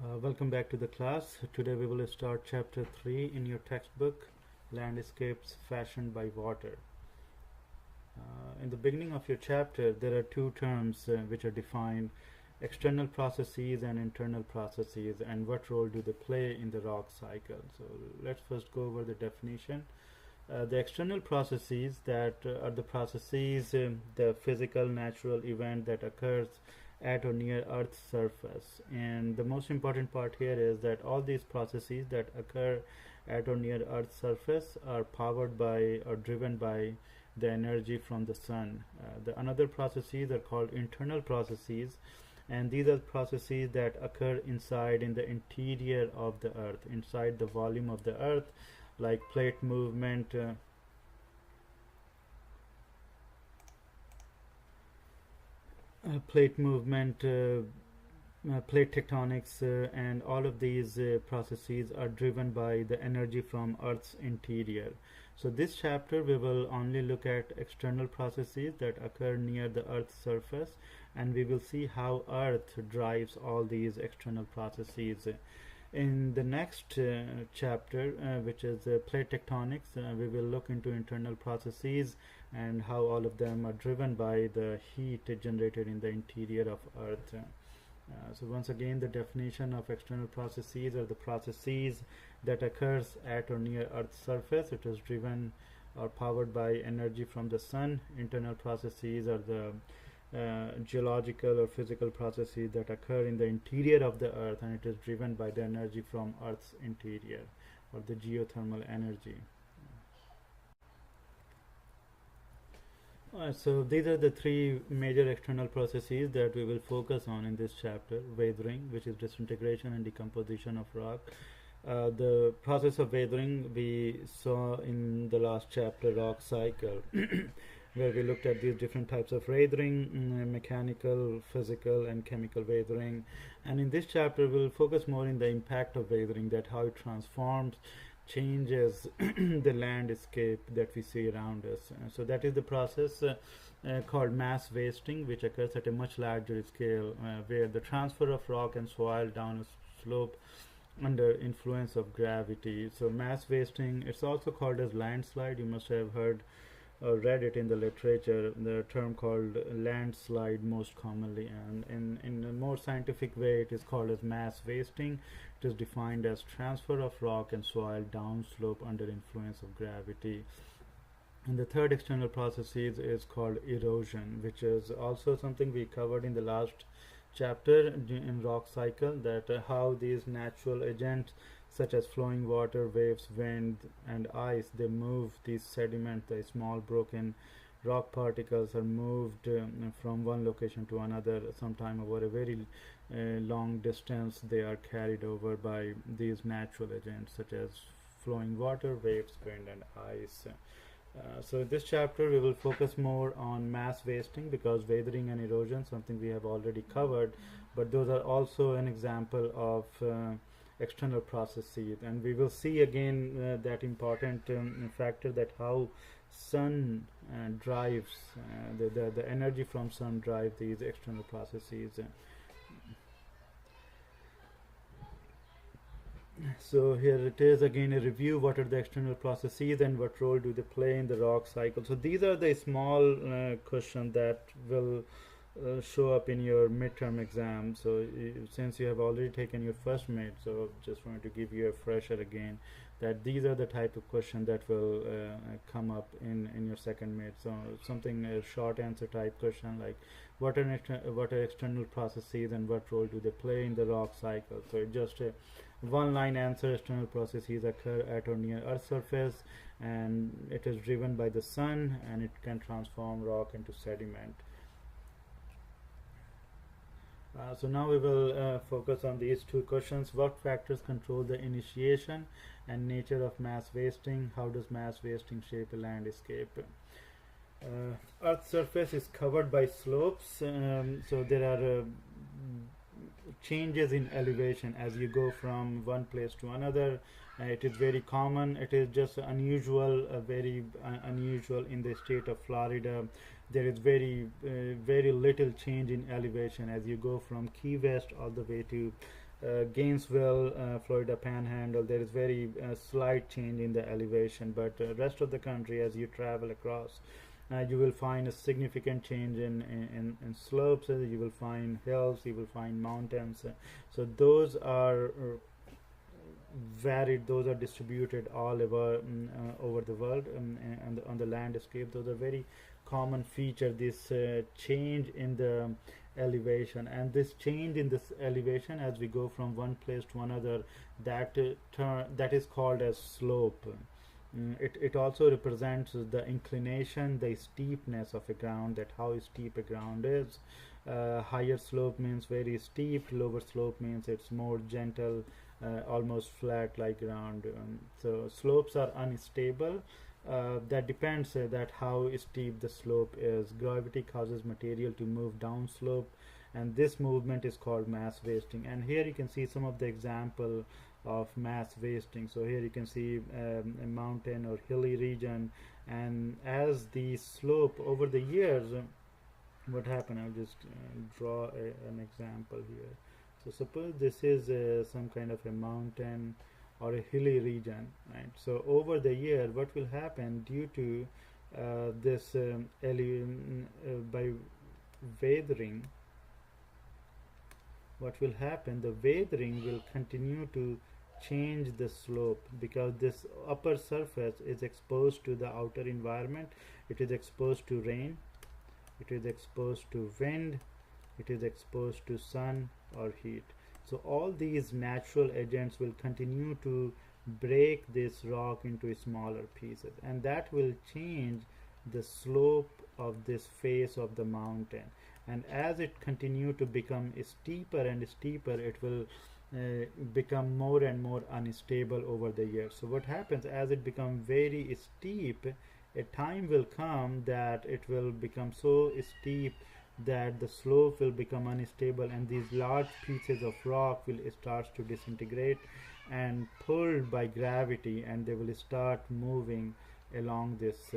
Welcome back to the class. Today we will start chapter 3 in your textbook, Landscapes Fashioned by Water. In the beginning of your chapter, there are two terms which are defined: external processes and internal processes, and what role do they play in the rock cycle. So let's first go over the definition. The external processes that are the processes, the physical natural event that occurs at or near Earth's surface. And the most important part here is that all these processes that occur at or near Earth's surface are powered by or driven by the energy from the sun. The another processes are called internal processes, and these are processes that occur inside in the interior of the Earth, inside the volume of the Earth, like plate movement, plate tectonics, and all of these processes are driven by the energy from Earth's interior. So this chapter we will only look at external processes that occur near the Earth's surface, and we will see how Earth drives all these external processes. In the next chapter, which is plate tectonics, we will look into internal processes and how all of them are driven by the heat generated in the interior of Earth. So once again, the definition of external processes are the processes that occurs at or near Earth's surface. It is driven or powered by energy from the sun. Internal processes are the geological or physical processes that occur in the interior of the Earth, and it is driven by the energy from Earth's interior, or the geothermal energy. So these are the three major external processes that we will focus on in this chapter: weathering, which is disintegration and decomposition of rock. The process of weathering we saw in the last chapter, rock cycle, where we looked at these different types of weathering: mechanical, physical, and chemical weathering. And in this chapter, we'll focus more in the impact of weathering, that how it transforms, changes the landscape that we see around us. So that is the process called mass wasting, which occurs at a much larger scale, where the transfer of rock and soil down a slope under influence of gravity. So mass wasting, it's also called as landslide. You must have heard or read it in the literature, the term called landslide most commonly, and in a more scientific way it is called as mass wasting. It is defined as transfer of rock and soil downslope under influence of gravity. And the third external process is called erosion, which is also something we covered in the last chapter in rock cycle, that how these natural agents such as flowing water, waves, wind, and ice, they move these sediment, the small broken rock particles are moved from one location to another. Sometime over a very long distance, they are carried over by these natural agents such as flowing water, waves, wind, and ice. So in this chapter we will focus more on mass wasting, because weathering and erosion something we have already covered, but those are also an example of external processes. And we will see again that important factor, that how sun drives the energy from sun drive these external processes. So here it is again, a review: what are the external processes and what role do they play in the rock cycle. So these are the small questions that will show up in your midterm exam. So since you have already taken your first mid, so just wanted to give you a fresher again, that these are the type of question that will come up in your second mid. So something, a short answer type question like what are external processes and what role do they play in the rock cycle. So just a one line answer: external processes occur at or near Earth's surface, and it is driven by the sun, and it can transform rock into sediment. So now we will focus on these two questions: what factors control the initiation and nature of mass wasting? How does mass wasting shape a landscape? Earth's surface is covered by slopes, so there are changes in elevation as you go from one place to another. It is very common. It is just unusual, very unusual in the state of Florida. There is very little change in elevation as you go from Key West all the way to Gainesville, Florida Panhandle, there is very slight change in the elevation, but rest of the country, as you travel across, you will find a significant change in slopes. You will find hills, you will find mountains. So those are varied, those are distributed all over over the world, and on the landscape. Those are very common feature, this change in the elevation, and this change in this elevation as we go from one place to another, that that is called as slope. It also represents the inclination, the steepness of a ground, that how steep a ground is. Higher slope means very steep, lower slope means it's more gentle, almost flat like ground. So slopes are unstable. That depends that how steep the slope is. Gravity causes material to move down slope, and this movement is called mass wasting. And here you can see some of the example of mass wasting. So here you can see a mountain or hilly region, and as the slope over the years, what happened, I'll just draw an example here. So suppose this is some kind of a mountain or a hilly region, right? So over the year, what will happen due to this by weathering, what will happen, the weathering will continue to change the slope, because this upper surface is exposed to the outer environment. It is exposed to rain, it is exposed to wind, it is exposed to sun or heat. So all these natural agents will continue to break this rock into smaller pieces, and that will change the slope of this face of the mountain. And as it continue to become steeper and steeper, it will become more and more unstable over the years. So what happens, as it becomes very steep, a time will come that it will become so steep that the slope will become unstable, and these large pieces of rock will start to disintegrate and pulled by gravity, and they will start moving along this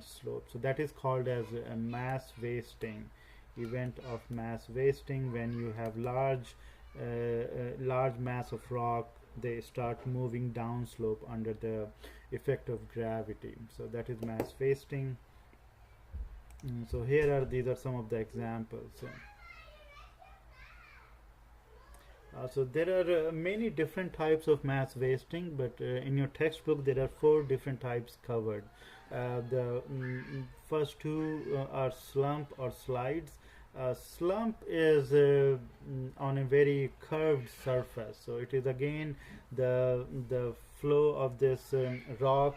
slope. So that is called as a mass wasting event of mass wasting. When you have large mass of rock, they start moving down slope under the effect of gravity. So that is mass wasting. So here these are some of the examples. So there are many different types of mass wasting, but in your textbook there are 4 different types covered. The first two are slump or slides. Slump is on a very curved surface, so it is again the flow of this rock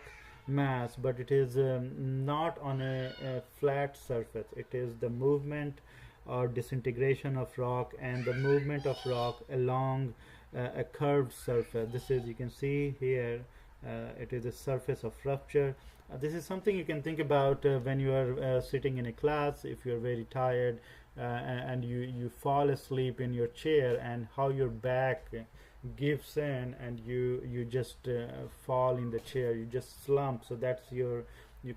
mass, but it is not on a flat surface. It is the movement or disintegration of rock and the movement of rock along a curved surface. This is, you can see here, it is a surface of rupture. This is something you can think about when you are sitting in a class, if you are very tired and you fall asleep in your chair, and how your back gives in and you just fall in the chair, you just slump. So that's you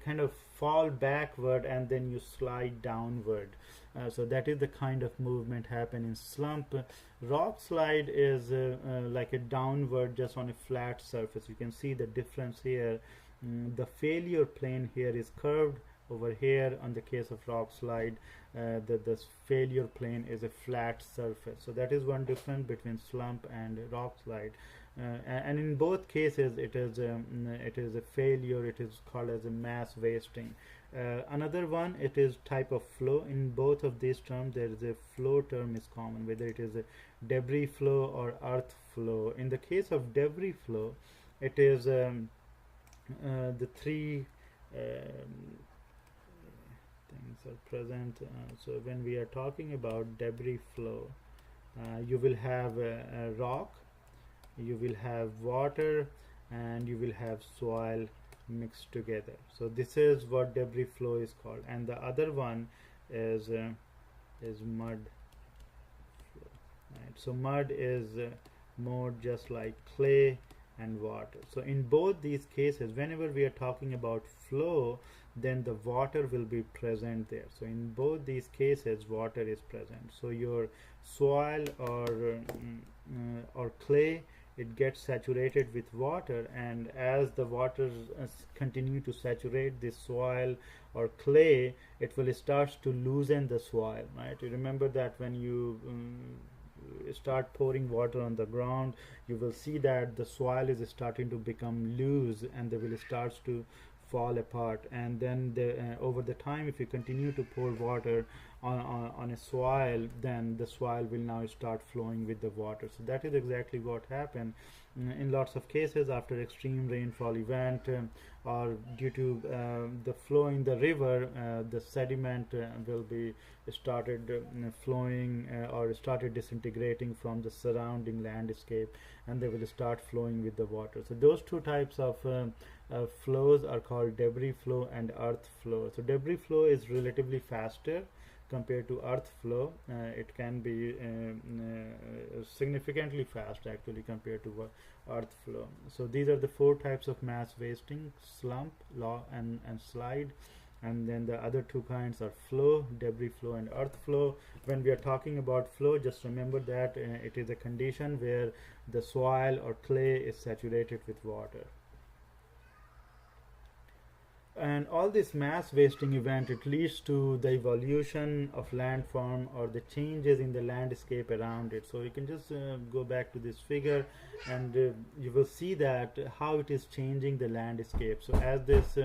kind of fall backward and then you slide downward. So that is the kind of movement happen in slump. Rock slide is like a downward, just on a flat surface. You can see the difference here. The failure plane here is curved. Over here, on the case of rock slide, the failure plane is a flat surface. So that is one difference between slump and rock slide. And in both cases, it is a failure. It is called as a mass wasting. Another one, it is type of flow. In both of these terms, there is a flow term is common, whether it is a debris flow or earth flow. In the case of debris flow, it is the 3 things are present. So when we are talking about debris flow, you will have a rock, you will have water, and you will have soil mixed together. So this is what debris flow is called. And the other one is mud flow, right? So mud is more just like clay, and water. So in both these cases, whenever we are talking about flow, then the water will be present there. So in both these cases, water is present. So your soil or clay, it gets saturated with water, and as the water continue to saturate this soil or clay, it will start to loosen the soil, right? You remember that when you start pouring water on the ground, you will see that the soil is starting to become loose and they will start to fall apart. And then over the time, if you continue to pour water on a soil, then the soil will now start flowing with the water. So that is exactly what happened in lots of cases after extreme rainfall event, or due to the flow in the river, the sediment will be started flowing or started disintegrating from the surrounding landscape, and they will start flowing with the water. So those two types of flows are called debris flow and earth flow. So debris flow is relatively faster compared to earth flow. It can be significantly fast actually compared to earth flow. So these are the four types of mass wasting: slump, law, and slide. And then the other two kinds are flow, debris flow, and earth flow. When we are talking about flow, just remember that it is a condition where the soil or clay is saturated with water. And all this mass wasting event, it leads to the evolution of landform or the changes in the landscape around it. So you can just go back to this figure, and you will see that how it is changing the landscape. So as this